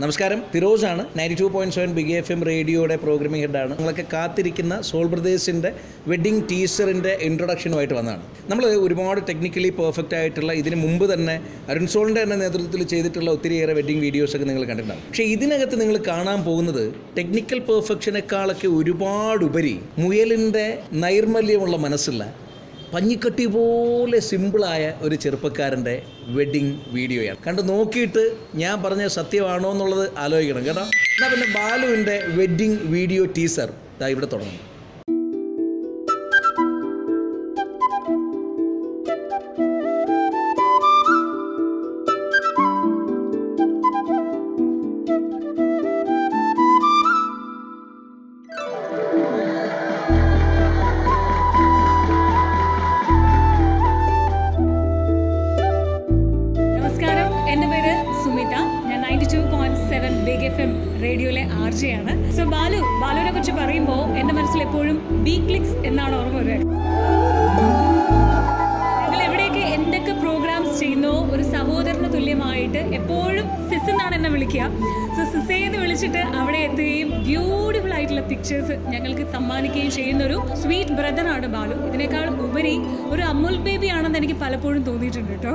നമസ്കാരം, ഫിറോസാണ്. 92.7 big FM റേഡിയോയുടെ programming ഹെഡാണ്. നിങ്ങളൊക്കെ കാത്തിരിക്കുന്ന സോൾ ബ്രദേഴ്സിൻ്റെ വെഡ്ഡിംഗ് ടീസറിൻ്റെ ഇൻട്രൊഡക്ഷനുമായിട്ട് വന്നതാണ്. നമ്മൾ ഒരുപാട് ടെക്നിക്കലി പെർഫെക്റ്റ് ആയിട്ടുള്ള ഇതിന് മുമ്പ് തന്നെ അരുൺ സോളിൻ്റെ തന്നെ നേതൃത്വത്തിൽ ചെയ്തിട്ടുള്ള ഒത്തിരിയേറെ വെഡ്ഡിംഗ് വീഡിയോസൊക്കെ നിങ്ങൾ കണ്ടിട്ടുണ്ടാകും. പക്ഷേ ഇതിനകത്ത് നിങ്ങൾ കാണാൻ പോകുന്നത് ടെക്നിക്കൽ പെർഫെക്ഷനേക്കാളൊക്കെ ഒരുപാടുപരി മുയലിൻ്റെ നൈർമല്യമുള്ള മനസ്സുള്ള പഞ്ഞിക്കട്ടി പോലെ സിമ്പിളായ ഒരു ചെറുപ്പക്കാരൻ്റെ വെഡ്ഡിങ് വീഡിയോയാണ്. കണ്ട് നോക്കിയിട്ട് ഞാൻ പറഞ്ഞ സത്യമാണോ എന്നുള്ളത് ആലോചിക്കണം കേട്ടോ. എന്നാൽ പിന്നെ ബാലുവിൻ്റെ വെഡ്ഡിങ് വീഡിയോ ടീസർ ദാ ഇവിടെ തുടങ്ങും. ബിഗ് FM റേഡിയോയിലെ ആർജെയാണ്. സോ ബാലുവിനെ കുറിച്ച് പറയുമ്പോൾ എൻ്റെ മനസ്സിൽ എപ്പോഴും ബി ക്ലിക്സ് എന്നാണ് ഓർമ്മ വരിക. ഞങ്ങൾ എവിടെയൊക്കെ എന്തൊക്കെ പ്രോഗ്രാംസ് ചെയ്യുന്നോ ഒരു സഹോദരന് തുല്യമായിട്ട് എപ്പോഴും സിസ് എന്നാണ് എന്നെ വിളിക്കുക. സോ സിസേന്ന് വിളിച്ചിട്ട് അവിടെ എത്തുകയും ബ്യൂട്ടിഫുൾ ആയിട്ടുള്ള പിക്ചേഴ്സ് ഞങ്ങൾക്ക് സമ്മാനിക്കുകയും ചെയ്യുന്ന ഒരു സ്വീറ്റ് ബ്രദറാണ് ബാലു. ഇതിനേക്കാൾ ഉപരി ഒരു അമുൽ ബേബി ആണെന്ന് എനിക്ക് പലപ്പോഴും തോന്നിയിട്ടുണ്ട് കേട്ടോ.